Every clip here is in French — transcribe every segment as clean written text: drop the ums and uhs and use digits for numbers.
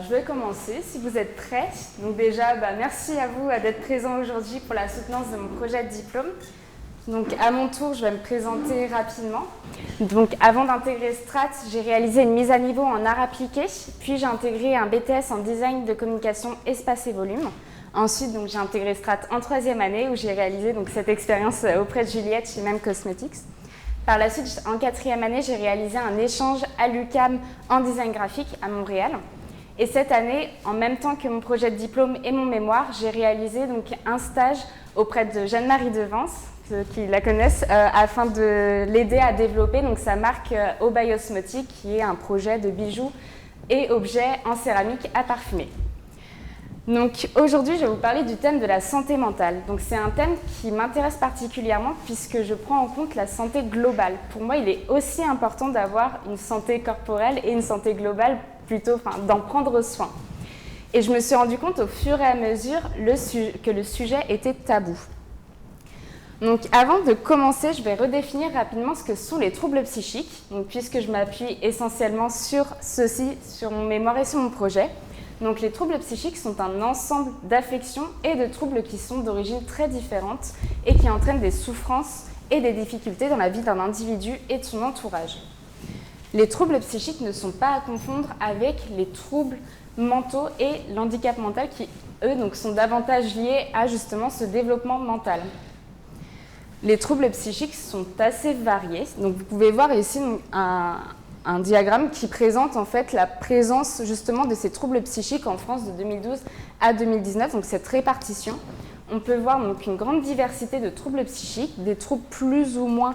Je vais commencer, si vous êtes prêts. Donc déjà, merci à vous d'être présents aujourd'hui pour la soutenance de mon projet de diplôme. Donc à mon tour, je vais me présenter rapidement. Donc avant d'intégrer Strat, j'ai réalisé une mise à niveau en art appliqué, puis j'ai intégré un BTS en design de communication espace et volume. Ensuite, j'ai intégré Strat en 3e année où j'ai réalisé cette expérience auprès de Juliette chez Même Cosmetics. Par la suite, en 4e année, j'ai réalisé un échange à l'UQAM en design graphique à Montréal. Et cette année, en même temps que mon projet de diplôme et mon mémoire, j'ai réalisé un stage auprès de Jeanne-Marie Devance, ceux qui la connaissent, afin de l'aider à développer sa marque Obay Osmotique, qui est un projet de bijoux et objets en céramique à parfumer. Donc aujourd'hui, je vais vous parler du thème de la santé mentale. Donc c'est un thème qui m'intéresse particulièrement puisque je prends en compte la santé globale. Pour moi, il est aussi important d'avoir une santé corporelle et une santé globale, d'en prendre soin. Et je me suis rendu compte au fur et à mesure que le sujet était tabou. Donc avant de commencer, je vais redéfinir rapidement ce que sont les troubles psychiques, puisque je m'appuie essentiellement sur ceci, sur mon mémoire et sur mon projet. Donc les troubles psychiques sont un ensemble d'affections et de troubles qui sont d'origine très différente et qui entraînent des souffrances et des difficultés dans la vie d'un individu et de son entourage. Les troubles psychiques ne sont pas à confondre avec les troubles mentaux et l'handicap mental qui, eux, sont davantage liés à justement ce développement mental. Les troubles psychiques sont assez variés. Donc vous pouvez voir ici un diagramme qui présente en fait la présence justement de ces troubles psychiques en France de 2012 à 2019, donc cette répartition. On peut voir une grande diversité de troubles psychiques, des troubles plus ou moins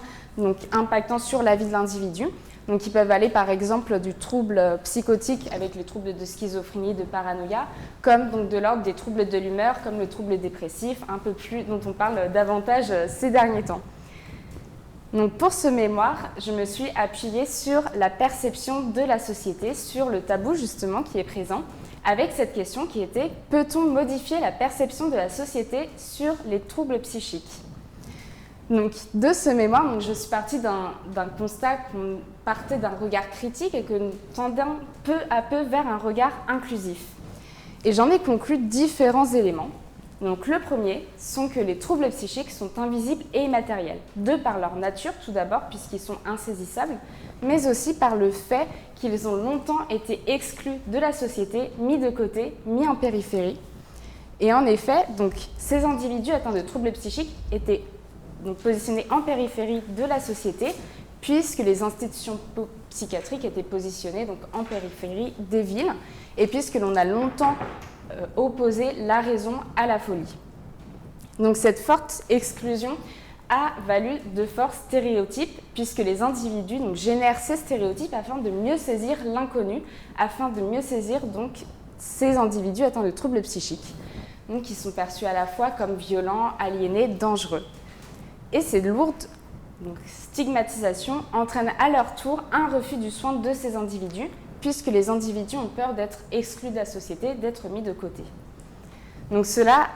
impactant sur la vie de l'individu. Donc ils peuvent aller par exemple du trouble psychotique avec les troubles de schizophrénie, de paranoïa, comme de l'ordre des troubles de l'humeur, comme le trouble dépressif, un peu plus dont on parle davantage ces derniers temps. Donc pour ce mémoire, je me suis appuyée sur la perception de la société, sur le tabou justement qui est présent, avec cette question qui était « Peut-on modifier la perception de la société sur les troubles psychiques ?» Donc de ce mémoire, je suis partie d'un constat qu'on partait d'un regard critique et que nous tendons peu à peu vers un regard inclusif. Et j'en ai conclu différents éléments. Donc le premier sont que les troubles psychiques sont invisibles et immatériels, de par leur nature tout d'abord, puisqu'ils sont insaisissables, mais aussi par le fait qu'ils ont longtemps été exclus de la société, mis de côté, mis en périphérie. Et en effet, ces individus atteints de troubles psychiques étaient positionnés en périphérie de la société, puisque les institutions psychiatriques étaient positionnées en périphérie des villes, et puisque l'on a longtemps opposer la raison à la folie. Donc cette forte exclusion a valu de forts stéréotypes puisque les individus génèrent ces stéréotypes afin de mieux saisir l'inconnu, afin de mieux saisir ces individus atteints de troubles psychiques, qui sont perçus à la fois comme violents, aliénés, dangereux. Et ces lourdes stigmatisations entraînent à leur tour un refus du soin de ces individus puisque les individus ont peur d'être exclus de la société, d'être mis de côté. Donc cela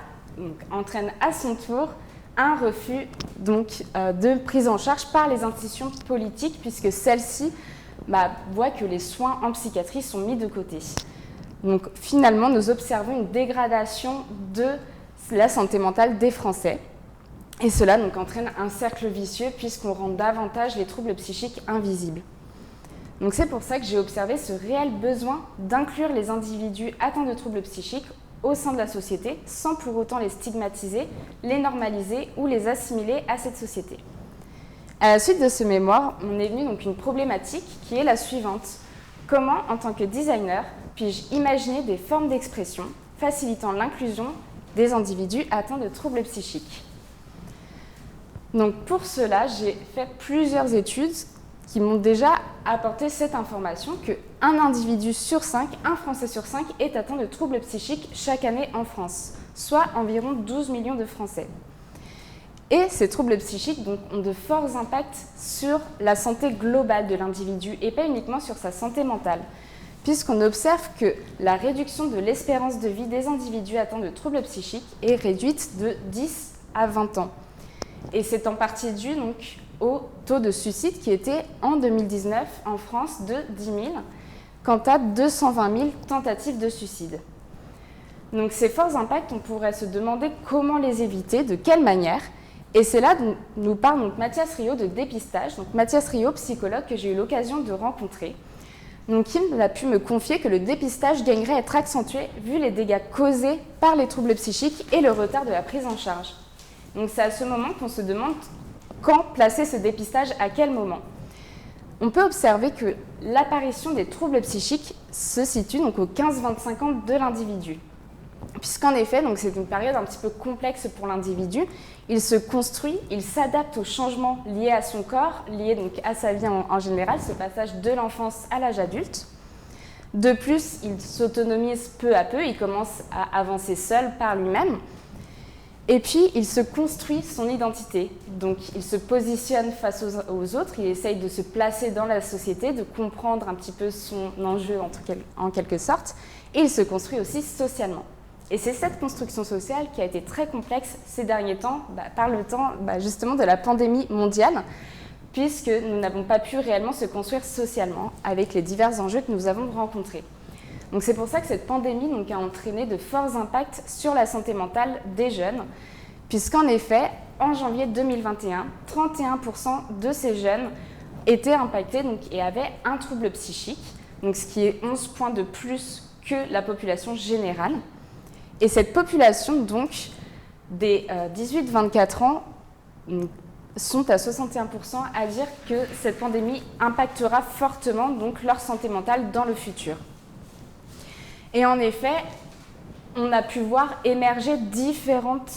entraîne à son tour un refus de prise en charge par les institutions politiques, puisque celles-ci voient que les soins en psychiatrie sont mis de côté. Donc finalement, nous observons une dégradation de la santé mentale des Français. Et cela entraîne un cercle vicieux, puisqu'on rend davantage les troubles psychiques invisibles. Donc c'est pour ça que j'ai observé ce réel besoin d'inclure les individus atteints de troubles psychiques au sein de la société, sans pour autant les stigmatiser, les normaliser ou les assimiler à cette société. À la suite de ce mémoire, on est venu une problématique qui est la suivante. Comment, en tant que designer, puis-je imaginer des formes d'expression facilitant l'inclusion des individus atteints de troubles psychiques ? Donc pour cela, j'ai fait plusieurs études qui m'ont déjà apporté cette information qu'un individu sur 5, un Français sur 5, est atteint de troubles psychiques chaque année en France, soit environ 12 millions de Français. Et ces troubles psychiques donc, ont de forts impacts sur la santé globale de l'individu et pas uniquement sur sa santé mentale, puisqu'on observe que la réduction de l'espérance de vie des individus atteints de troubles psychiques est réduite de 10 à 20 ans. Et c'est en partie dû donc, au taux de suicide qui était en 2019 en France de 10 000, quant à 220 000 tentatives de suicide. Donc ces forts impacts, on pourrait se demander comment les éviter, de quelle manière. Et c'est là dont nous parle donc Mathias Rio de dépistage. Donc Mathias Rio, psychologue que j'ai eu l'occasion de rencontrer. Donc il a pu me confier que le dépistage gagnerait à être accentué vu les dégâts causés par les troubles psychiques et le retard de la prise en charge. Donc c'est à ce moment qu'on se demande quand placer ce dépistage, à quel moment. On peut observer que l'apparition des troubles psychiques se situe donc aux 15-25 ans de l'individu. Puisqu'en effet, donc c'est une période un petit peu complexe pour l'individu, il se construit, il s'adapte aux changements liés à son corps, liés donc à sa vie en général, ce passage de l'enfance à l'âge adulte. De plus, il s'autonomise peu à peu, il commence à avancer seul par lui-même. Et puis, il se construit son identité. Donc, il se positionne face aux autres, il essaye de se placer dans la société, de comprendre un petit peu son enjeu en quelque sorte, et il se construit aussi socialement. Et c'est cette construction sociale qui a été très complexe ces derniers temps, par le temps justement de la pandémie mondiale, puisque nous n'avons pas pu réellement se construire socialement avec les divers enjeux que nous avons rencontrés. Donc c'est pour ça que cette pandémie a entraîné de forts impacts sur la santé mentale des jeunes, puisqu'en effet, en janvier 2021, 31% de ces jeunes étaient impactés et avaient un trouble psychique, donc ce qui est 11 points de plus que la population générale. Et cette population, donc, des 18-24 ans, sont à 61% à dire que cette pandémie impactera fortement donc, leur santé mentale dans le futur. Et en effet, on a pu voir émerger différentes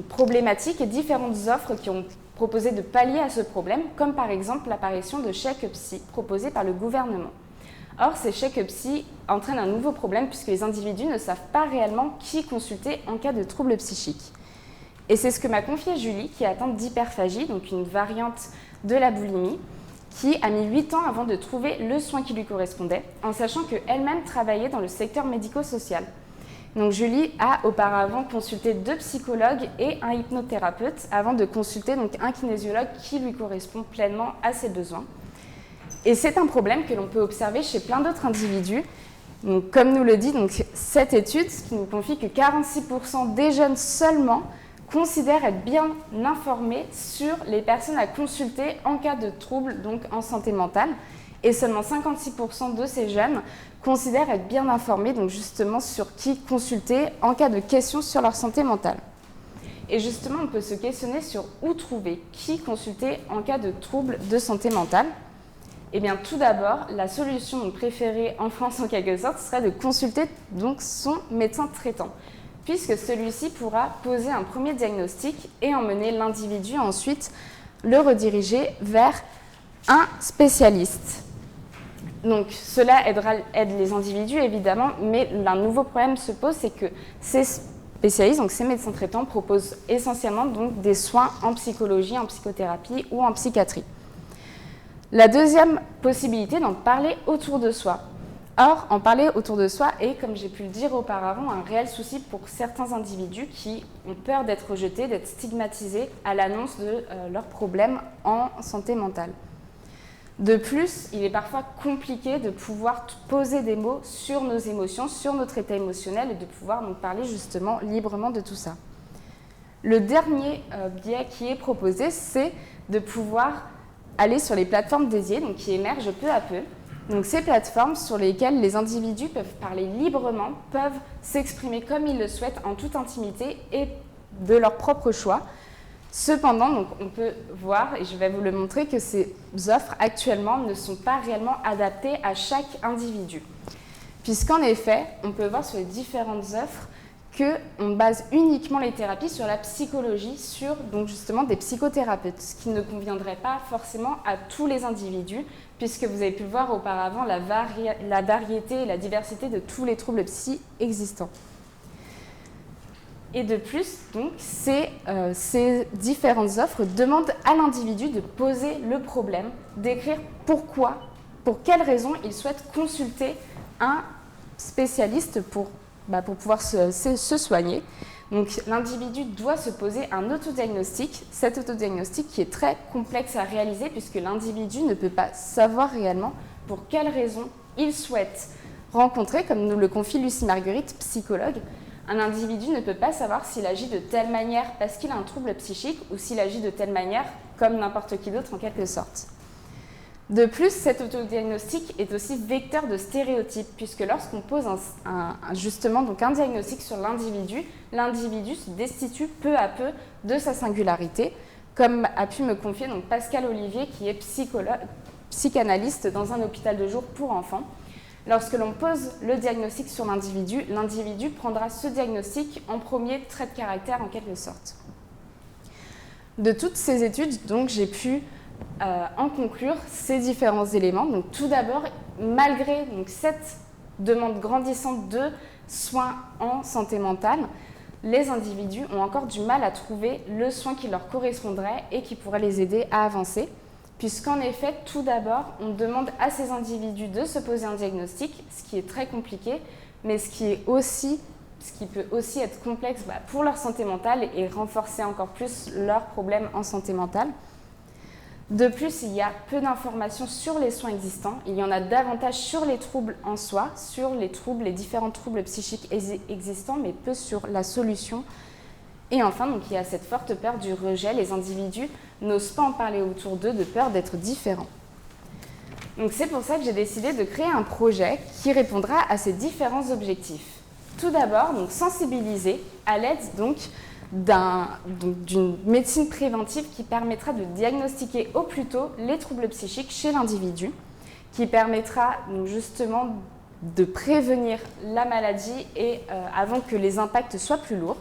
problématiques et différentes offres qui ont proposé de pallier à ce problème, comme par exemple l'apparition de chèques psy proposés par le gouvernement. Or, ces chèques psy entraînent un nouveau problème puisque les individus ne savent pas réellement qui consulter en cas de troubles psychiques. Et c'est ce que m'a confié Julie, qui est atteinte d'hyperphagie, donc une variante de la boulimie, qui a mis 8 ans avant de trouver le soin qui lui correspondait, en sachant qu'elle-même travaillait dans le secteur médico-social. Donc Julie a auparavant consulté 2 psychologues et un hypnothérapeute avant de consulter donc, un kinésiologue qui lui correspond pleinement à ses besoins. Et c'est un problème que l'on peut observer chez plein d'autres individus. Donc, comme nous le dit donc, cette étude, qui nous confie que 46% des jeunes seulement considèrent être bien informés sur les personnes à consulter en cas de troubles donc en santé mentale. Et seulement 56% de ces jeunes considèrent être bien informés donc justement sur qui consulter en cas de questions sur leur santé mentale. Et justement, on peut se questionner sur où trouver, qui consulter en cas de troubles de santé mentale. Eh bien, tout d'abord, la solution préférée en France, en quelque sorte, serait de consulter donc son médecin traitant, puisque celui-ci pourra poser un premier diagnostic et emmener l'individu ensuite le rediriger vers un spécialiste. Donc, cela aide les individus, évidemment, mais un nouveau problème se pose, c'est que ces spécialistes, donc ces médecins traitants, proposent essentiellement donc, des soins en psychologie, en psychothérapie ou en psychiatrie. La deuxième possibilité, d'en parler autour de soi. Or, en parler autour de soi est, comme j'ai pu le dire auparavant, un réel souci pour certains individus qui ont peur d'être rejetés, d'être stigmatisés à l'annonce de leurs problèmes en santé mentale. De plus, il est parfois compliqué de pouvoir poser des mots sur nos émotions, sur notre état émotionnel et de pouvoir donc parler justement librement de tout ça. Le dernier biais qui est proposé, c'est de pouvoir aller sur les plateformes dédiées, donc qui émergent peu à peu. Donc ces plateformes sur lesquelles les individus peuvent parler librement, peuvent s'exprimer comme ils le souhaitent en toute intimité et de leur propre choix. Cependant, donc, on peut voir, et je vais vous le montrer, que ces offres actuellement ne sont pas réellement adaptées à chaque individu. Puisqu'en effet, on peut voir sur les différentes offres qu'on base uniquement les thérapies sur la psychologie, sur donc justement des psychothérapeutes, ce qui ne conviendrait pas forcément à tous les individus, puisque vous avez pu voir auparavant la variété et la diversité de tous les troubles psy existants. Et de plus, donc, ces différentes offres demandent à l'individu de poser le problème, d'écrire pourquoi, pour quelles raisons il souhaite consulter un spécialiste pour pouvoir se soigner. Donc l'individu doit se poser un autodiagnostic, cet autodiagnostic qui est très complexe à réaliser puisque l'individu ne peut pas savoir réellement pour quelles raisons il souhaite rencontrer, comme nous le confie Lucie Marguerite, psychologue. Un individu ne peut pas savoir s'il agit de telle manière parce qu'il a un trouble psychique ou s'il agit de telle manière comme n'importe qui d'autre en quelque sorte. De plus, cet autodiagnostic est aussi vecteur de stéréotypes, puisque lorsqu'on pose justement donc un diagnostic sur l'individu se destitue peu à peu de sa singularité, comme a pu me confier donc Pascal Olivier, qui est psychanalyste dans un hôpital de jour pour enfants. Lorsque l'on pose le diagnostic sur l'individu prendra ce diagnostic en premier trait de caractère en quelque sorte. De toutes ces études, donc, j'ai pu en conclure ces différents éléments. Donc, tout d'abord, malgré cette demande grandissante de soins en santé mentale, les individus ont encore du mal à trouver le soin qui leur correspondrait et qui pourrait les aider à avancer. Puisqu'en effet, tout d'abord, on demande à ces individus de se poser un diagnostic, ce qui est très compliqué, mais ce qui peut aussi être complexe pour leur santé mentale et renforcer encore plus leurs problèmes en santé mentale. De plus, il y a peu d'informations sur les soins existants. Il y en a davantage sur les troubles en soi, sur les différents troubles psychiques existants, mais peu sur la solution. Et enfin, donc, il y a cette forte peur du rejet. Les individus n'osent pas en parler autour d'eux de peur d'être différents. Donc, c'est pour ça que j'ai décidé de créer un projet qui répondra à ces différents objectifs. Tout d'abord, donc, sensibiliser à l'aide d'une médecine préventive qui permettra de diagnostiquer au plus tôt les troubles psychiques chez l'individu, qui permettra donc justement de prévenir la maladie avant que les impacts soient plus lourds.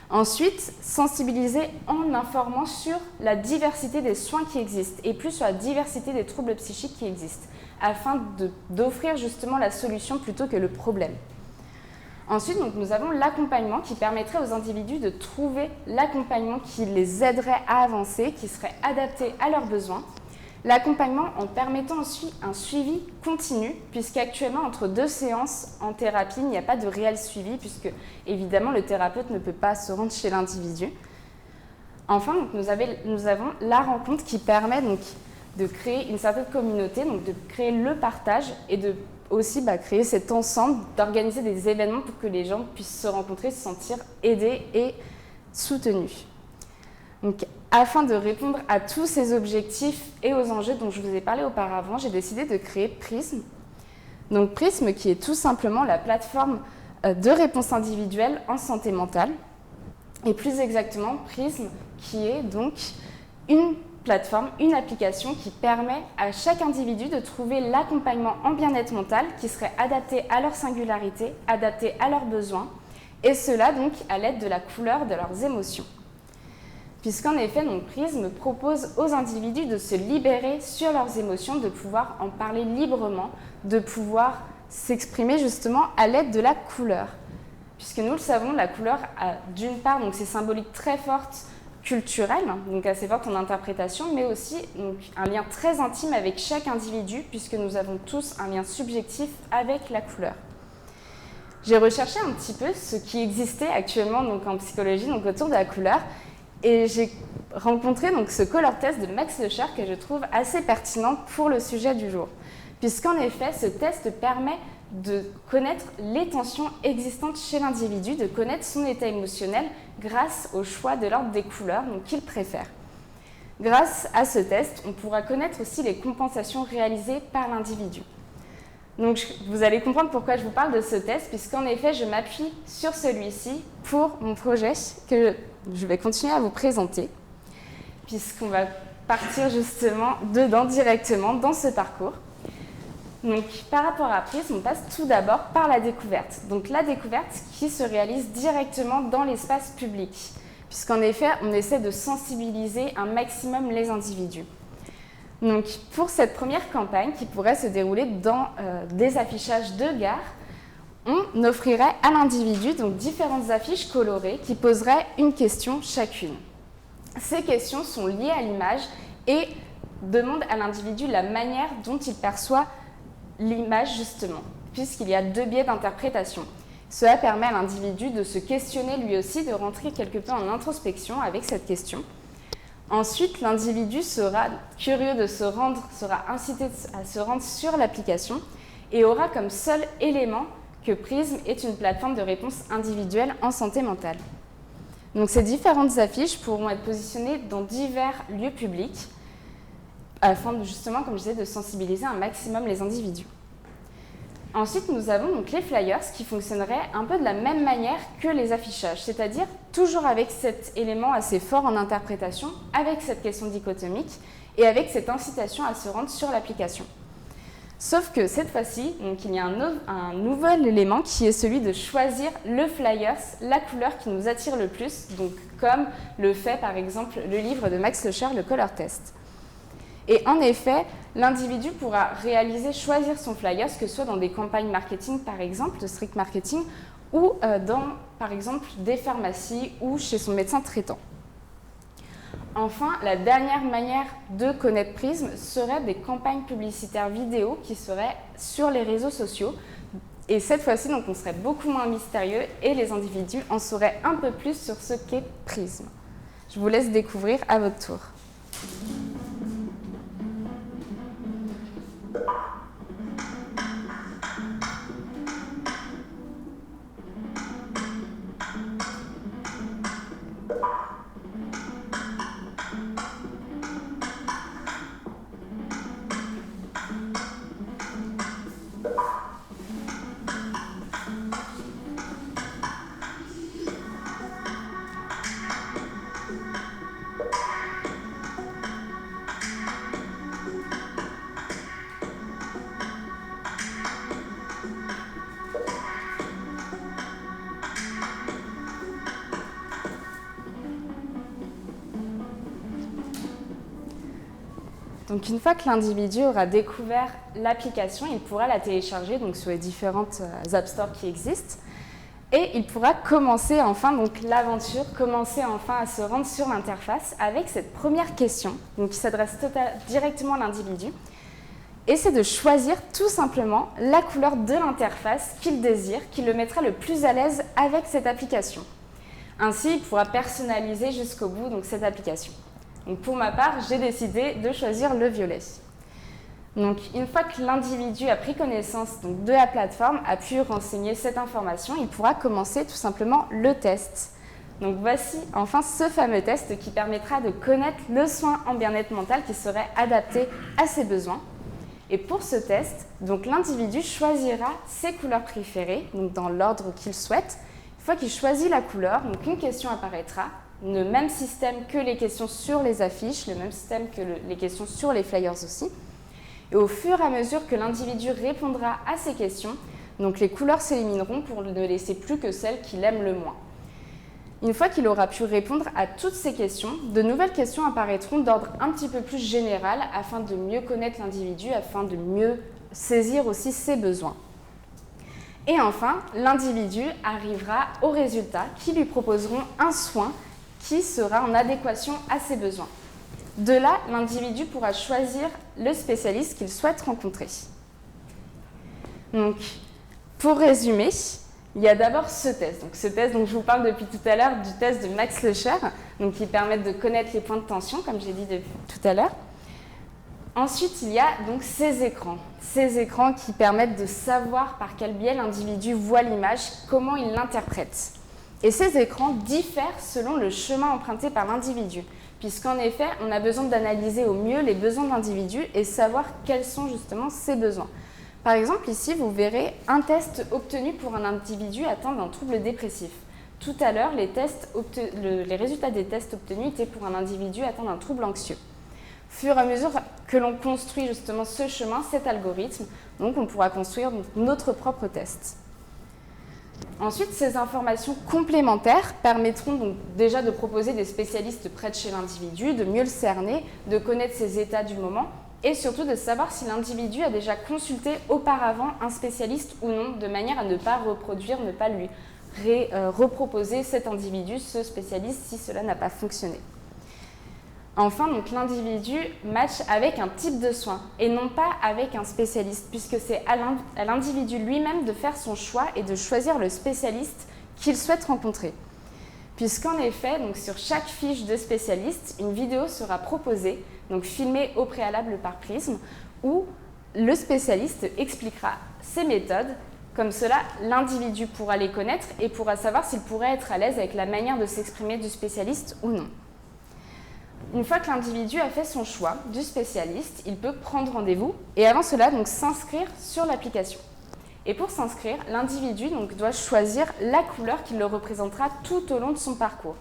Ensuite, sensibiliser en informant sur la diversité des soins qui existent et plus sur la diversité des troubles psychiques qui existent, afin d'offrir justement la solution plutôt que le problème. Ensuite, donc, nous avons l'accompagnement qui permettrait aux individus de trouver l'accompagnement qui les aiderait à avancer, qui serait adapté à leurs besoins. L'accompagnement en permettant aussi un suivi continu, puisqu'actuellement, entre 2 séances en thérapie, il n'y a pas de réel suivi, puisque évidemment, le thérapeute ne peut pas se rendre chez l'individu. Enfin, donc, nous avons la rencontre qui permet donc, de créer une certaine communauté, donc de créer le partage et de aussi créer cet ensemble, d'organiser des événements pour que les gens puissent se rencontrer, se sentir aidés et soutenus. Donc, afin de répondre à tous ces objectifs et aux enjeux dont je vous ai parlé auparavant, j'ai décidé de créer Prism. Donc Prism qui est tout simplement la plateforme de réponse individuelle en santé mentale. Et plus exactement, Prism qui est donc une plateforme, une application qui permet à chaque individu de trouver l'accompagnement en bien-être mental qui serait adapté à leur singularité, adapté à leurs besoins, et cela donc à l'aide de la couleur de leurs émotions. Puisqu'en effet, donc, Prism propose aux individus de se libérer sur leurs émotions, de pouvoir en parler librement, de pouvoir s'exprimer justement à l'aide de la couleur. Puisque nous le savons, la couleur a d'une part donc, ces symboliques très fortes culturelles, donc assez fortes en interprétation, mais aussi donc, un lien très intime avec chaque individu, puisque nous avons tous un lien subjectif avec la couleur. J'ai recherché un petit peu ce qui existait actuellement donc, en psychologie donc, autour de la couleur, et j'ai rencontré donc, ce color test de Max Lecher que je trouve assez pertinent pour le sujet du jour. Puisqu'en effet, ce test permet de connaître les tensions existantes chez l'individu, de connaître son état émotionnel grâce au choix de l'ordre des couleurs qu'il préfère. Grâce à ce test, on pourra connaître aussi les compensations réalisées par l'individu. Donc, vous allez comprendre pourquoi je vous parle de ce test, puisqu'en effet, je m'appuie sur celui-ci pour mon projet que je vais continuer à vous présenter, puisqu'on va partir justement dedans directement dans ce parcours. Donc, par rapport à Prism, on passe tout d'abord par la découverte. Donc, la découverte qui se réalise directement dans l'espace public, puisqu'en effet, on essaie de sensibiliser un maximum les individus. Donc, pour cette première campagne qui pourrait se dérouler dans des affichages de gares, on offrirait à l'individu donc différentes affiches colorées qui poseraient une question chacune. Ces questions sont liées à l'image et demandent à l'individu la manière dont il perçoit l'image justement, puisqu'il y a deux biais d'interprétation. Cela permet à l'individu de se questionner lui aussi, de rentrer quelque peu en introspection avec cette question. Ensuite, l'individu sera curieux de se rendre, sera incité à se rendre sur l'application et aura comme seul élément que Prism est une plateforme de réponse individuelle en santé mentale. Donc ces différentes affiches pourront être positionnées dans divers lieux publics afin de, justement, comme je disais, de sensibiliser un maximum les individus. Ensuite, nous avons donc les flyers qui fonctionneraient un peu de la même manière que les affichages, c'est-à-dire toujours avec cet élément assez fort en interprétation, avec cette question dichotomique et avec cette incitation à se rendre sur l'application. Sauf que cette fois-ci, il y a un nouvel élément qui est celui de choisir le flyers, la couleur qui nous attire le plus, donc comme le fait par exemple le livre de Max Locher, le Color Test. Et en effet, l'individu pourra choisir son flyers, que ce soit dans des campagnes marketing par exemple, de strict marketing, ou dans par exemple des pharmacies ou chez son médecin traitant. Enfin, la dernière manière de connaître Prism serait des campagnes publicitaires vidéo qui seraient sur les réseaux sociaux. Et cette fois-ci, donc, on serait beaucoup moins mystérieux et les individus en sauraient un peu plus sur ce qu'est Prism. Je vous laisse découvrir à votre tour. Donc une fois que l'individu aura découvert l'application, il pourra la télécharger donc, sur les différentes App Store qui existent et il pourra commencer enfin l'aventure, commencer enfin à se rendre sur l'interface avec cette première question donc, qui s'adresse directement à l'individu. Et c'est de choisir tout simplement la couleur de l'interface qu'il désire, qui le mettra le plus à l'aise avec cette application. Ainsi, il pourra personnaliser jusqu'au bout donc, cette application. Donc pour ma part, j'ai décidé de choisir le violet. Donc une fois que l'individu a pris connaissance donc, de la plateforme, a pu renseigner cette information, il pourra commencer tout simplement le test. Donc voici enfin ce fameux test qui permettra de connaître le soin en bien-être mental qui serait adapté à ses besoins. Et pour ce test, donc l'individu choisira ses couleurs préférées, donc dans l'ordre qu'il souhaite. Une fois qu'il choisit la couleur, donc une question apparaîtra. Le même système que les questions sur les affiches, le même système que les questions sur les flyers aussi. Et au fur et à mesure que l'individu répondra à ces questions, donc les couleurs s'élimineront pour ne laisser plus que celles qu'il aime le moins. Une fois qu'il aura pu répondre à toutes ces questions, de nouvelles questions apparaîtront d'ordre un petit peu plus général afin de mieux connaître l'individu, afin de mieux saisir aussi ses besoins. Et enfin, l'individu arrivera aux résultats qui lui proposeront un soin qui sera en adéquation à ses besoins. De là, l'individu pourra choisir le spécialiste qu'il souhaite rencontrer. Donc, pour résumer, il y a d'abord ce test. Donc, ce test dont je vous parle depuis tout à l'heure, du test de Max Locher, donc qui permet de connaître les points de tension, comme j'ai dit tout à l'heure. Ensuite, il y a donc ces écrans qui permettent de savoir par quel biais l'individu voit l'image, comment il l'interprète. Et ces écrans diffèrent selon le chemin emprunté par l'individu, puisqu'en effet, on a besoin d'analyser au mieux les besoins de l'individu et savoir quels sont justement ses besoins. Par exemple, ici, vous verrez un test obtenu pour un individu atteint d'un trouble dépressif. Tout à l'heure, les résultats des tests obtenus étaient pour un individu atteint d'un trouble anxieux. Au fur et à mesure que l'on construit justement ce chemin, cet algorithme, donc on pourra construire notre propre test. Ensuite, ces informations complémentaires permettront donc déjà de proposer des spécialistes près de chez l'individu, de mieux le cerner, de connaître ses états du moment, et surtout de savoir si l'individu a déjà consulté auparavant un spécialiste ou non, de manière à ne pas reproduire, ne pas lui reproposer cet individu, ce spécialiste, si cela n'a pas fonctionné. Enfin, donc l'individu match avec un type de soin et non pas avec un spécialiste, puisque c'est à l'individu lui-même de faire son choix et de choisir le spécialiste qu'il souhaite rencontrer. Puisqu'en effet, donc sur chaque fiche de spécialiste, une vidéo sera proposée, donc filmée au préalable par Prism, où le spécialiste expliquera ses méthodes. Comme cela, l'individu pourra les connaître et pourra savoir s'il pourrait être à l'aise avec la manière de s'exprimer du spécialiste ou non. Une fois que l'individu a fait son choix du spécialiste, il peut prendre rendez-vous et avant cela, donc s'inscrire sur l'application. Et pour s'inscrire, l'individu doit choisir la couleur qui le représentera tout au long de son parcours.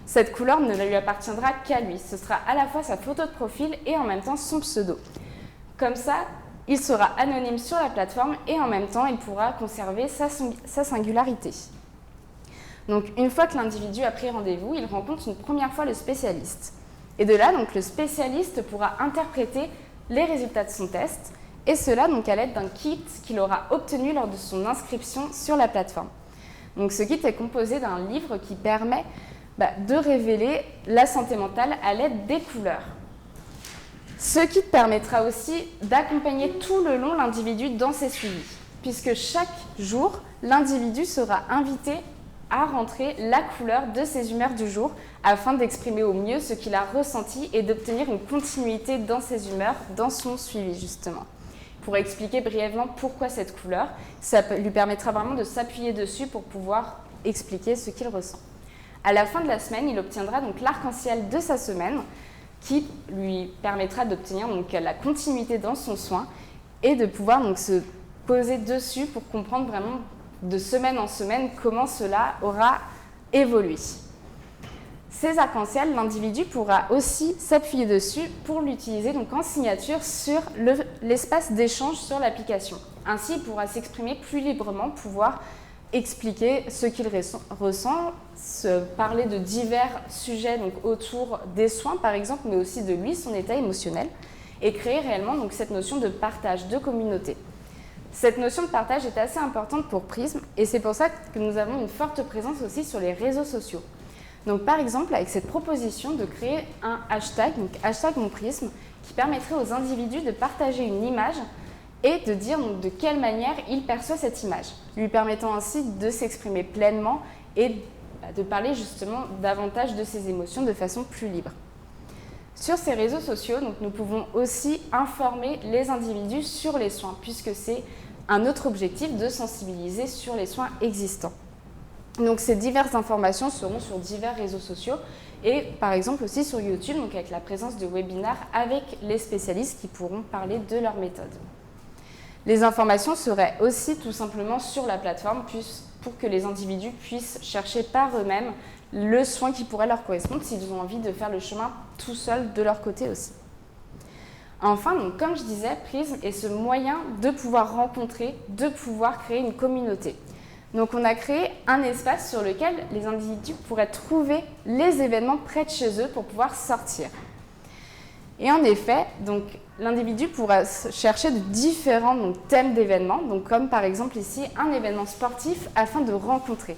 Cette couleur ne lui appartiendra qu'à lui. Ce sera à la fois sa photo de profil et en même temps son pseudo. Comme ça, il sera anonyme sur la plateforme et en même temps, il pourra conserver sa singularité. Donc, une fois que l'individu a pris rendez-vous, il rencontre une première fois le spécialiste. Et de là, donc, le spécialiste pourra interpréter les résultats de son test, et cela donc, à l'aide d'un kit qu'il aura obtenu lors de son inscription sur la plateforme. Donc, ce kit est composé d'un livre qui permet de révéler la santé mentale à l'aide des couleurs. Ce kit permettra aussi d'accompagner tout le long l'individu dans ses suivis, puisque chaque jour, l'individu sera invité à rentrer la couleur de ses humeurs du jour afin d'exprimer au mieux ce qu'il a ressenti et d'obtenir une continuité dans ses humeurs, dans son suivi justement. Pour expliquer brièvement pourquoi cette couleur, ça lui permettra vraiment de s'appuyer dessus pour pouvoir expliquer ce qu'il ressent. À la fin de la semaine, il obtiendra donc l'arc-en-ciel de sa semaine qui lui permettra d'obtenir donc la continuité dans son soin et de pouvoir donc se poser dessus pour comprendre vraiment de semaine en semaine comment cela aura évolué. Ces arcs-en-ciel, l'individu pourra aussi s'appuyer dessus pour l'utiliser donc en signature sur l'espace d'échange sur l'application. Ainsi, il pourra s'exprimer plus librement, pouvoir expliquer ce qu'il ressent, parler de divers sujets donc, autour des soins par exemple, mais aussi de lui, son état émotionnel, et créer réellement donc, cette notion de partage, de communauté. Cette notion de partage est assez importante pour Prism et c'est pour ça que nous avons une forte présence aussi sur les réseaux sociaux. Donc par exemple avec cette proposition de créer un hashtag, donc #monprism, qui permettrait aux individus de partager une image et de dire donc, de quelle manière il perçoit cette image, lui permettant ainsi de s'exprimer pleinement et de parler justement davantage de ses émotions de façon plus libre. Sur ces réseaux sociaux, donc, nous pouvons aussi informer les individus sur les soins, puisque c'est un autre objectif de sensibiliser sur les soins existants. Donc ces diverses informations seront sur divers réseaux sociaux et par exemple aussi sur YouTube, donc avec la présence de webinaires avec les spécialistes qui pourront parler de leur méthode. Les informations seraient aussi tout simplement sur la plateforme pour que les individus puissent chercher par eux-mêmes le soin qui pourrait leur correspondre s'ils ont envie de faire le chemin tout seuls de leur côté aussi. Enfin, donc, comme je disais, Prism est ce moyen de pouvoir rencontrer, de pouvoir créer une communauté. Donc on a créé un espace sur lequel les individus pourraient trouver les événements près de chez eux pour pouvoir sortir. Et en effet, donc, l'individu pourra chercher de différents thèmes d'événements, comme par exemple ici un événement sportif afin de rencontrer.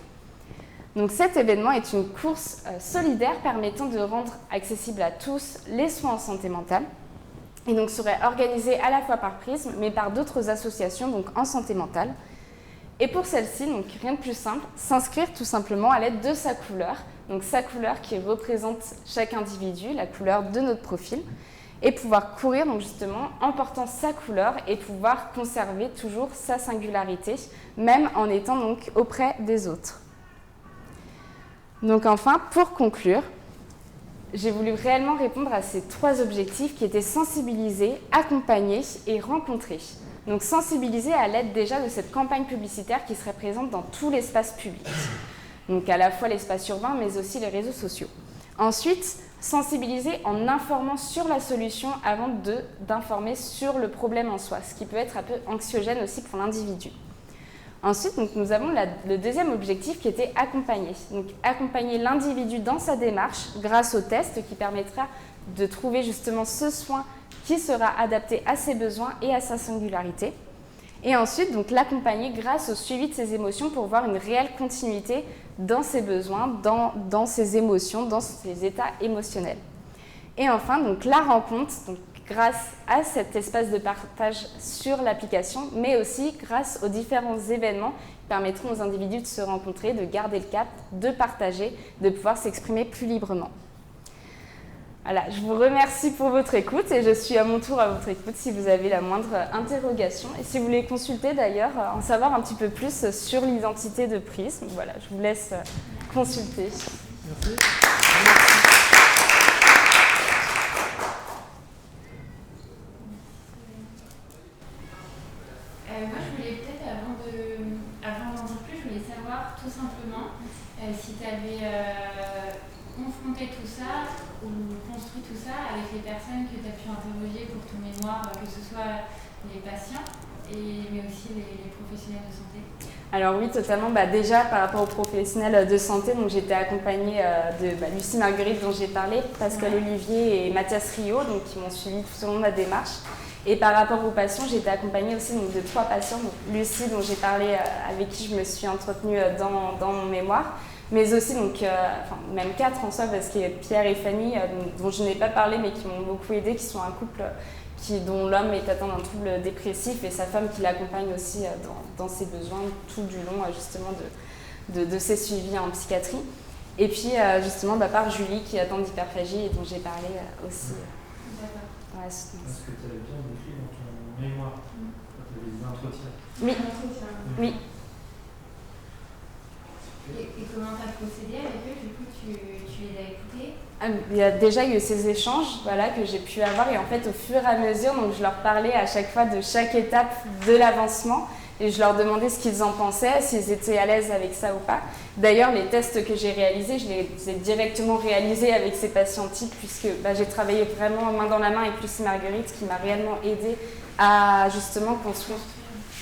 Donc cet événement est une course solidaire permettant de rendre accessible à tous les soins en santé mentale et donc serait organisé à la fois par Prism mais par d'autres associations donc en santé mentale. Et pour celle-ci, donc rien de plus simple, s'inscrire tout simplement à l'aide de sa couleur, donc sa couleur qui représente chaque individu, la couleur de notre profil, et pouvoir courir donc justement en portant sa couleur et pouvoir conserver toujours sa singularité, même en étant donc auprès des autres. Donc enfin, pour conclure, j'ai voulu réellement répondre à ces 3 objectifs qui étaient sensibiliser, accompagner et rencontrer. Donc sensibiliser à l'aide déjà de cette campagne publicitaire qui serait présente dans tout l'espace public. Donc à la fois l'espace urbain mais aussi les réseaux sociaux. Ensuite, sensibiliser en informant sur la solution avant d'informer sur le problème en soi, ce qui peut être un peu anxiogène aussi pour l'individu. Ensuite, donc, nous avons le deuxième objectif qui était accompagner. Donc, accompagner l'individu dans sa démarche grâce au test qui permettra de trouver justement ce soin qui sera adapté à ses besoins et à sa singularité. Et ensuite, donc, l'accompagner grâce au suivi de ses émotions pour voir une réelle continuité dans ses besoins, dans ses émotions, dans ses états émotionnels. Et enfin, donc, la rencontre, donc, grâce à cet espace de partage sur l'application, mais aussi grâce aux différents événements qui permettront aux individus de se rencontrer, de garder le cap, de partager, de pouvoir s'exprimer plus librement. Voilà, je vous remercie pour votre écoute et je suis à mon tour à votre écoute si vous avez la moindre interrogation. Et si vous voulez consulter d'ailleurs, en savoir un petit peu plus sur l'identité de Prisme, voilà, je vous laisse consulter. Merci. Moi, je voulais peut-être, avant d'en dire plus, je voulais savoir tout simplement si tu avais confronté tout ça ou construit tout ça avec les personnes que tu as pu interroger pour ton mémoire, que ce soit les patients, mais aussi les professionnels de santé. Alors oui, totalement. Déjà, par rapport aux professionnels de santé, j'étais accompagnée de Lucie Marguerite dont j'ai parlé, Pascal Olivier et Mathias Rio, donc, qui m'ont suivi tout au long de ma démarche. Et par rapport aux patients, j'ai été accompagnée aussi de 3 patients. Donc, Lucie, dont j'ai parlé, avec qui je me suis entretenue dans mon mémoire, mais aussi même 4 en soi, parce qu'il y a Pierre et Fanny, dont je n'ai pas parlé, mais qui m'ont beaucoup aidée, qui sont un couple dont l'homme est atteint d'un trouble dépressif et sa femme qui l'accompagne aussi dans ses besoins tout du long justement de ses suivis en psychiatrie. Et puis justement par Julie qui est atteinte d'hyperphagie et dont j'ai parlé aussi dans la soutenance. Parce que tu avais bien décrit dans ton mémoire, quand tu avais des entretiens. Oui. Oui. Et comment tu as procédé avec eux? Du coup, tu les as écoutés? Il y a déjà eu ces échanges que j'ai pu avoir et en fait au fur et à mesure je leur parlais à chaque fois de chaque étape de l'avancement et je leur demandais ce qu'ils en pensaient, s'ils étaient à l'aise avec ça ou pas. D'ailleurs les tests que j'ai réalisés, je les ai directement réalisés avec ces patients types puisque j'ai travaillé vraiment main dans la main avec Lucie Marguerite qui m'a réellement aidée à justement construire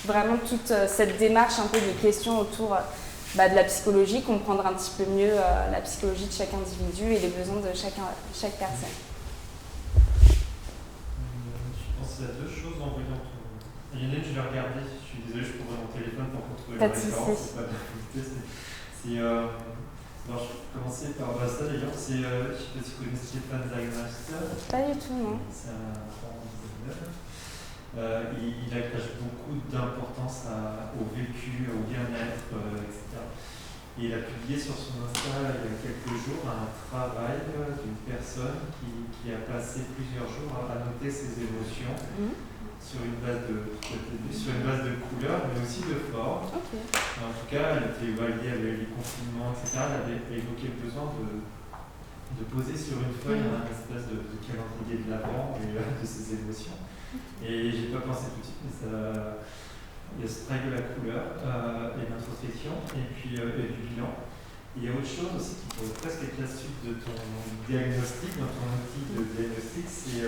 vraiment toute cette démarche un peu de questions autour de la psychologie, comprendre un petit peu mieux la psychologie de chaque individu et les besoins de chaque personne. Je pense à 2 choses en voyant ton... Il y en a une, je vais regarder, je suis désolé, je prendrai mon téléphone pour retrouver la référence. Alors, je vais commencer par ça d'ailleurs, je ne sais pas si tu connais Stéphane Zagmeister. Pas du tout, non. C'est un grand designer. Il attache beaucoup d'importance au vécu, au bien-être, etc. Et il a publié sur son Insta il y a quelques jours un travail d'une personne qui a passé plusieurs jours à noter ses émotions sur une base de couleurs, mais aussi de formes. Okay. En tout cas, elle était liée avec les confinements, etc. Elle avait évoqué le besoin de poser sur une feuille un espèce de calendrier de l'avant et de ses émotions. Et j'ai pas pensé tout de suite, mais il y a ce travail de la couleur et l'introspection et puis du bilan. Et il y a autre chose aussi qui pourrait presque être la suite de ton diagnostic, dans ton outil de diagnostic, c'est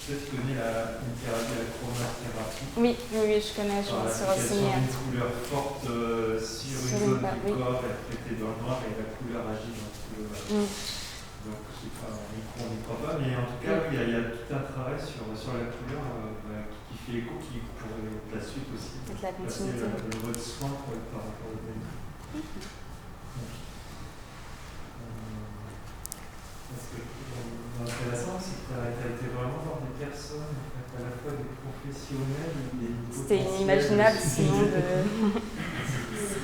tu connais une thérapie, la chromothérapie. Oui, je connais, je m'en suis renseignée. Une couleur forte sur une zone du corps, elle est traitée dans le noir et la couleur agit dans tout le... Donc, je sais pas, on n'y croit pas, mais en tout cas, il y a tout un travail sur la couleur qui fait écho, qui pourrait la suite aussi. Avec la continuité. Le niveau de soin pour être par rapport au pays. Parce que l'intéressant, c'est que tu as été vraiment voir des personnes, à la fois des professionnels et des potentiels. C'était inimaginable sinon de...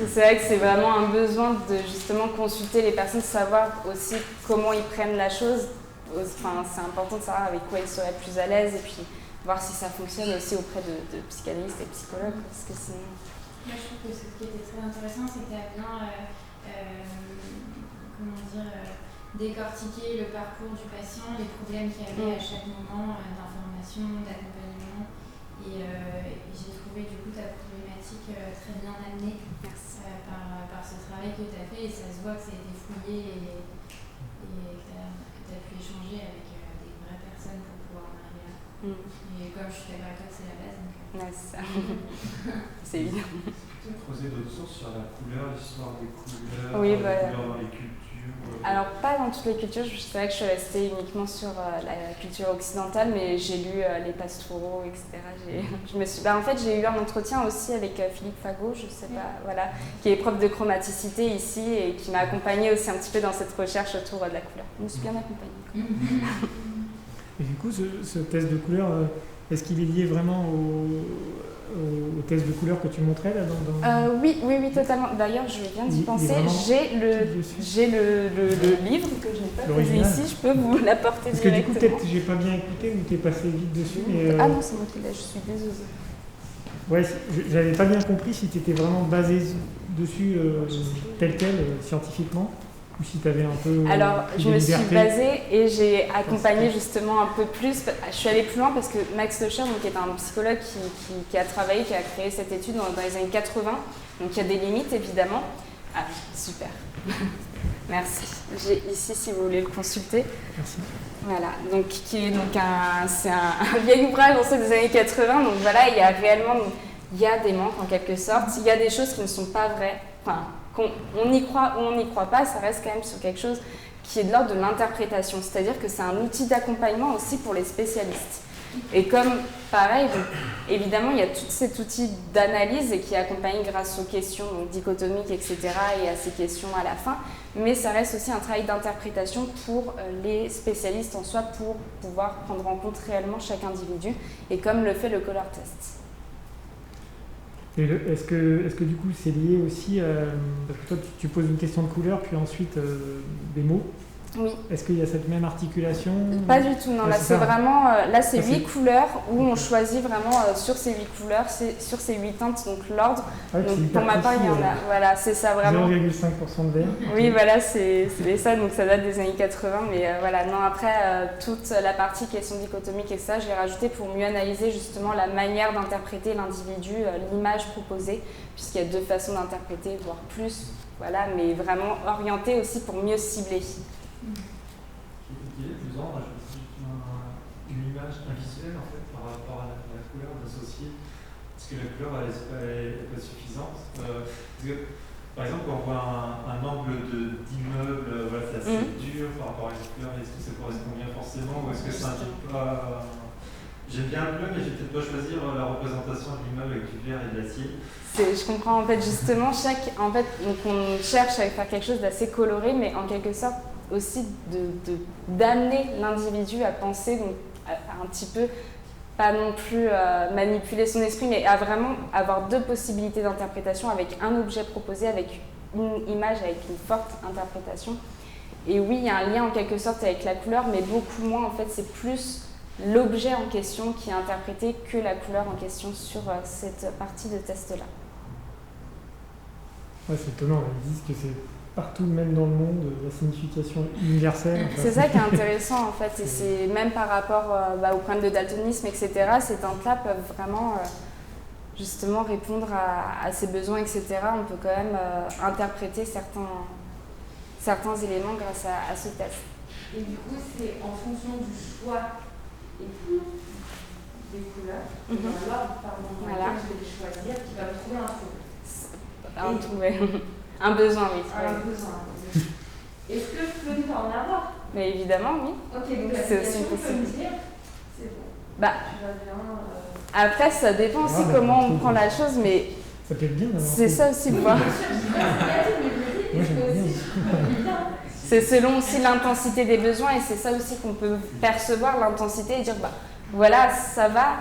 C'est vrai que c'est vraiment un besoin de justement consulter les personnes, savoir aussi comment ils prennent la chose. Enfin, c'est important de savoir avec quoi ils seraient plus à l'aise et puis voir si ça fonctionne aussi auprès de psychanalystes et psychologues. Parce que sinon... Moi, je trouve que ce qui était très intéressant, c'est que tu as bien décortiquer le parcours du patient, les problèmes qu'il y avait à chaque moment d'information, d'accompagnement. Et j'ai trouvé du coup ta problématique très bien amenée par ce travail que tu as fait. Et ça se voit que ça a été fouillé et que tu as pu échanger avec des vraies personnes pour pouvoir en arriver là. Et comme je suis d'accord avec toi, c'est la base. Donc... Ouais, c'est ça. C'est évident. Tu as creusé d'autres sources sur la couleur, l'histoire des couleurs, Oui, les couleurs dans les cultures Alors, pas dans toutes les cultures, c'est vrai que je suis restée uniquement sur la culture occidentale, mais j'ai lu les pastoraux, etc. En fait, j'ai eu un entretien aussi avec Philippe Fagot, je sais pas, voilà, qui est prof de chromaticité ici et qui m'a accompagnée aussi un petit peu dans cette recherche autour de la couleur. Je me suis bien accompagnée. Et du coup, ce test de couleur, est-ce qu'il est lié vraiment au test de couleur que tu montrais là Oui, totalement. D'ailleurs, je viens d'y penser. J'ai le livre que je n'ai pas posé ici. Je peux vous l'apporter directement. Parce que du coup, peut-être j'ai pas bien écouté ou t'es passé vite dessus. Mais, Ah non, c'est moi qui l'ai. Je suis désolée. Ouais, j'avais pas bien compris si tu étais vraiment basé dessus tel quel, scientifiquement. Ou si tu avais un peu. Alors, je me suis basée et j'ai accompagné justement un peu plus. Je suis allée plus loin parce que Max Locher, qui est un psychologue qui a travaillé, qui a créé cette étude dans les années 80, donc il y a des limites évidemment. Ah, super. Merci. J'ai ici si vous voulez le consulter. Merci. Voilà, donc c'est un vieil ouvrage lancé des années 80. Donc voilà, il y a réellement des manques en quelque sorte. Il y a des choses qui ne sont pas vraies. Enfin, on y croit ou on n'y croit pas, ça reste quand même sur quelque chose qui est de l'ordre de l'interprétation. C'est-à-dire que c'est un outil d'accompagnement aussi pour les spécialistes. Et comme, pareil, donc, évidemment, il y a tout cet outil d'analyse et qui est accompagné grâce aux questions donc, dichotomiques, etc. et à ces questions à la fin. Mais ça reste aussi un travail d'interprétation pour les spécialistes en soi pour pouvoir prendre en compte réellement chaque individu et comme le fait le color test. Est-ce que du coup c'est lié aussi parce que toi tu poses une question de couleur puis ensuite des mots. Oui. Est-ce qu'il y a cette même articulation? Pas du tout, non. Là, c'est vraiment, là, c'est 8 couleurs où on choisit vraiment sur ces 8 couleurs, sur ces 8 teintes, donc l'ordre. Donc pour ma part, il y en a. Voilà, c'est ça vraiment. 0,5% de vert. Oui, voilà, c'est ça, donc ça date des années 80. Mais voilà, non, après, toute la partie question dichotomique et ça, j'ai rajouté pour mieux analyser justement la manière d'interpréter l'individu, l'image proposée, puisqu'il y a 2 façons d'interpréter, voire plus. Voilà, mais vraiment orienté aussi pour mieux cibler. Il est plus en, je me suis une image, un visuel en fait par rapport à la couleur d'associer, parce que la couleur elle est pas suffisante. Parce que, par exemple, quand on voit un angle d'immeuble, voilà, c'est assez dur par rapport à une couleur, est-ce que ça correspond bien forcément ou est-ce que c'est un type pas. J'aime bien le bleu, mais je vais peut-être pas choisir la représentation de l'immeuble avec du vert et de l'acier. Je comprends en fait justement donc on cherche à faire quelque chose d'assez coloré, mais en quelque sorte aussi d'amener l'individu à penser, donc à un petit peu, pas non plus manipuler son esprit, mais à vraiment avoir 2 possibilités d'interprétation avec un objet proposé, avec une image, avec une forte interprétation. Et oui, il y a un lien en quelque sorte avec la couleur, mais beaucoup moins en fait, c'est plus l'objet en question qui est interprété que la couleur en question sur cette partie de test-là. Ouais, c'est étonnant, ils disent que c'est partout, même dans le monde, la signification universelle. Enfin, c'est ça qui est intéressant en fait, et c'est même par rapport au problème de daltonisme, etc., ces teintes-là peuvent vraiment justement répondre à ces besoins, etc. On peut quand même interpréter certains éléments grâce à ce test. Et du coup, c'est en fonction du choix des couleurs, dans l'ordre dans lequel je vais les choisir, qui va me trouver un truc. Un besoin, oui. Un besoin. Est-ce que je peux ne pas en avoir? Mais évidemment, oui. Ok, donc c'est aussi possible. C'est bon. Bah, après, ça dépend aussi comment on prend la chose, mais ça peut être bien. C'est ça aussi, voir. C'est selon aussi l'intensité des besoins et c'est ça aussi qu'on peut percevoir l'intensité et dire voilà, ça va.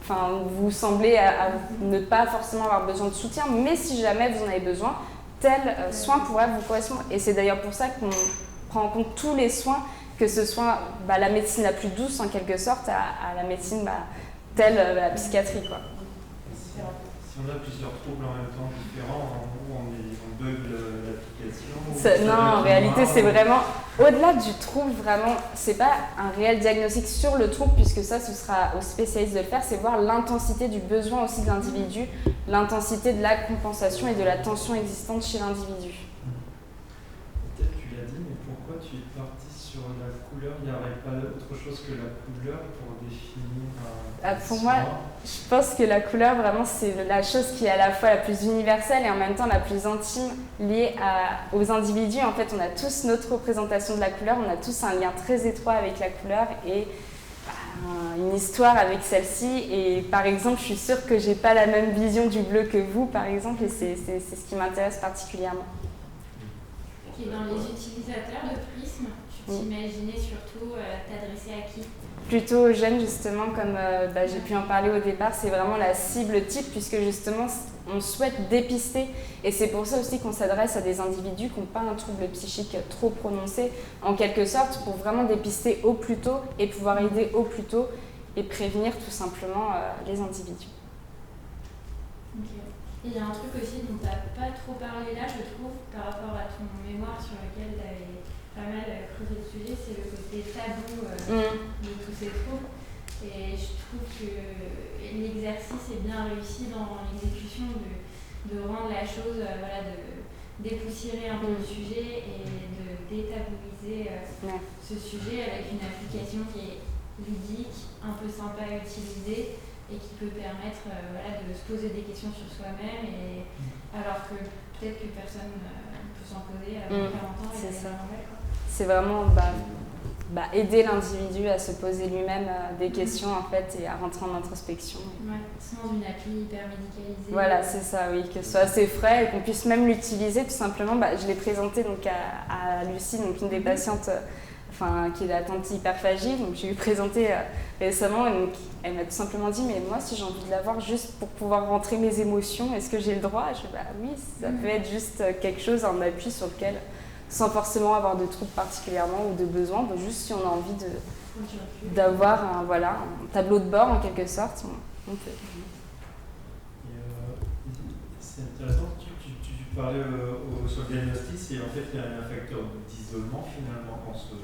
Enfin, vous semblez à ne pas forcément avoir besoin de soutien, mais si jamais vous en avez besoin, tel soin pourrait vous correspondre. Et c'est d'ailleurs pour ça qu'on prend en compte tous les soins, que ce soit la médecine la plus douce en quelque sorte à la médecine telle la psychiatrie, quoi. Si on a plusieurs troubles en même temps différents, on bug l'application. Non, en réalité, c'est vraiment au-delà du trouble, vraiment, c'est pas un réel diagnostic sur le trouble, puisque ça, ce sera aux spécialistes de le faire, c'est voir l'intensité du besoin aussi de l'individu, l'intensité de la compensation et de la tension existante chez l'individu. Peut-être tu l'as dit, mais pourquoi tu es partie sur la couleur? Il n'y aurait pas autre chose que la couleur pour définir pour moi, je pense que la couleur, vraiment, c'est la chose qui est à la fois la plus universelle et en même temps la plus intime liée aux individus. En fait, on a tous notre représentation de la couleur, on a tous un lien très étroit avec la couleur et une histoire avec celle-ci. Et par exemple, je suis sûre que j'ai pas la même vision du bleu que vous, par exemple, et c'est ce qui m'intéresse particulièrement. Et dans les utilisateurs de Prism, tu t'imaginais surtout t'adresser à qui? Plutôt aux jeunes, justement, comme j'ai pu en parler au départ, c'est vraiment la cible type, puisque justement, on souhaite dépister. Et c'est pour ça aussi qu'on s'adresse à des individus qui n'ont pas un trouble psychique trop prononcé, en quelque sorte, pour vraiment dépister au plus tôt et pouvoir aider au plus tôt et prévenir tout simplement les individus. Okay. Et il y a un truc aussi dont tu n'as pas trop parlé là, je trouve, par rapport à ton mémoire sur lequel tu avais pas mal creusé le sujet, c'est le côté tabou de tous ces troubles. Et je trouve que l'exercice est bien réussi dans l'exécution de rendre la chose, de dépoussiérer un peu le sujet et de détabouiser ce sujet avec une application qui est ludique, un peu sympa à utiliser et qui peut permettre de se poser des questions sur soi-même, et alors que peut-être que personne ne peut s'en poser à 40 ans. C'est ça. C'est vraiment aider l'individu à se poser lui-même des questions en fait et à rentrer en introspection. Ouais, sans une appli hyper médicalisée. Voilà, c'est ça, oui, que ce soit assez frais et qu'on puisse même l'utiliser tout simplement. Je l'ai présenté donc à Lucie, donc une des patientes qui est atteinte d'hyperphagie, donc j'ai eu présenté récemment, et donc elle m'a tout simplement dit mais moi si j'ai envie de l'avoir juste pour pouvoir rentrer mes émotions, est-ce que j'ai le droit? Je dis oui, ça peut être juste quelque chose, un appui sur lequel, sans forcément avoir de troubles particulièrement ou de besoins, juste si on a envie d'avoir un tableau de bord en quelque sorte, on peut. C'est intéressant, tu parlais sur le diagnostic, c'est en fait il y a un facteur d'isolement finalement quand on se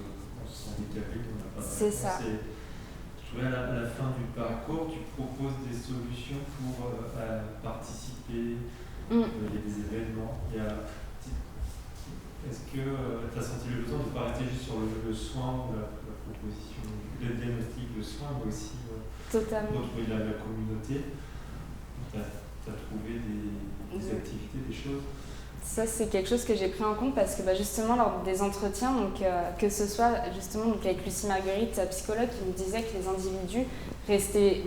sent handicapé, qu'on n'a pas de réponse. C'est ça. Je trouvais à la fin du parcours, tu proposes des solutions pour participer, il y a des événements. Est-ce que tu as senti le besoin de ne pas rester juste sur le soin ou la proposition, le diagnostic, le soin, mais aussi retrouver la communauté? Tu as trouvé des activités, des choses? Ça, c'est quelque chose que j'ai pris en compte parce que justement, lors des entretiens, que ce soit justement avec Lucie Marguerite, sa psychologue, qui nous disait que les individus restaient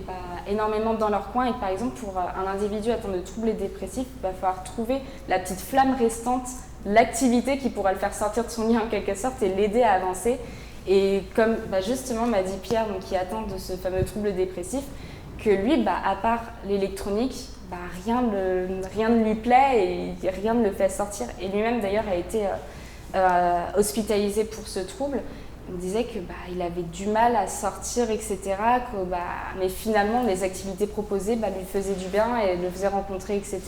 énormément dans leur coin et que par exemple, pour un individu atteint de troubles dépressifs, il va falloir trouver la petite flamme restante, l'activité qui pourra le faire sortir de son lit en quelque sorte et l'aider à avancer. Et comme justement m'a dit Pierre, qui est atteint de ce fameux trouble dépressif, que lui, à part l'électronique, rien ne lui plaît et rien ne le fait sortir. Et lui-même d'ailleurs a été hospitalisé pour ce trouble. Il me disait qu'il avait du mal à sortir, etc. Mais finalement, les activités proposées lui faisaient du bien et le faisaient rencontrer, etc.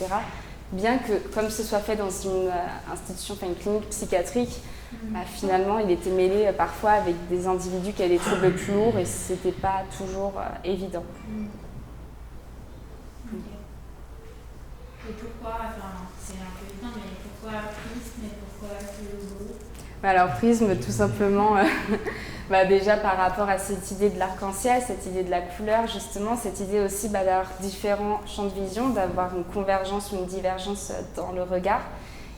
Bien que, comme ce soit fait dans une institution, une clinique psychiatrique, finalement, il était mêlé parfois avec des individus qui avaient des troubles plus lourds et c'était pas toujours évident. Et pourquoi, c'est un peu évident, mais pourquoi Prism et pourquoi ce logo? Alors Prism, tout simplement, déjà par rapport à cette idée de l'arc-en-ciel, cette idée de la couleur, justement, cette idée aussi d'avoir différents champs de vision, d'avoir une convergence ou une divergence dans le regard.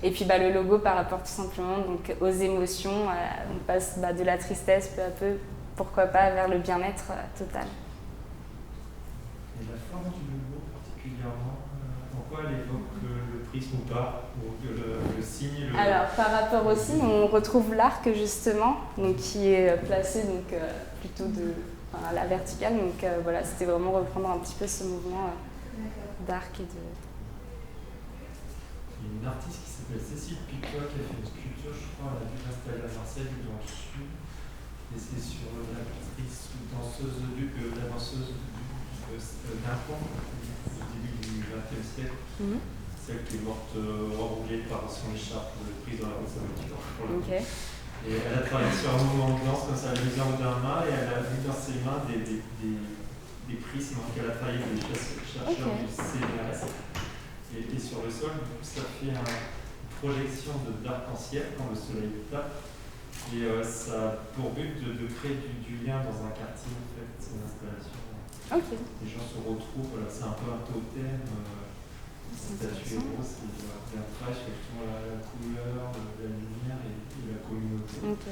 Et puis le logo par rapport tout simplement aux émotions, on passe de la tristesse peu à peu, pourquoi pas, vers le bien-être total. Et la forme du logo particulièrement, pourquoi elle évoque le prisme ou pas, ou le signe? Alors par rapport au signe, on retrouve l'arc justement, qui est placé plutôt à la verticale. C'était vraiment reprendre un petit peu ce mouvement d'arc et de... Il y a une artiste qui s'appelle Cécile Picot qui a fait une sculpture, je crois, à la ville installée à Marseille, dans le sud. Et c'est sur l'actrice ou danseuse d'Arpon, du début du XXe siècle. Celle qui est morte enroulée par son écharpe, prise dans la roue de sa voiture. Okay. Et elle a travaillé sur un mouvement de danse comme ça, elle a mis dans d'un main et elle a mis dans ses mains des prismes qu'elle a travaillé avec des chercheurs du CNRS. Et sur le sol, ça fait une projection d'arc-en-ciel quand le soleil tape. Et ça a pour but de créer du lien dans un quartier, en fait, ces installations. Ok. Les gens se retrouvent, voilà, c'est un peu un totem. Cette statue est rose, c'est bien fraîche, effectivement, la couleur, la lumière et la communauté. Ok.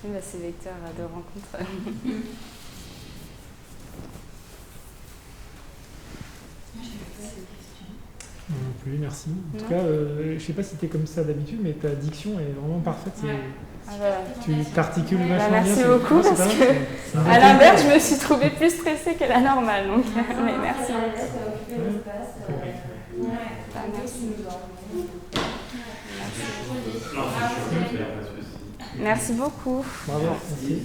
Bah, c'est vecteur de rencontre. Non plus, merci. En tout cas, je sais pas si tu es comme ça d'habitude, mais ta diction est vraiment parfaite. Tu t'articules vachement bien. Merci beaucoup, parce que à l'inverse, je me suis trouvée plus stressée que la normale. Donc, mais merci. Merci beaucoup. Bravo. Merci.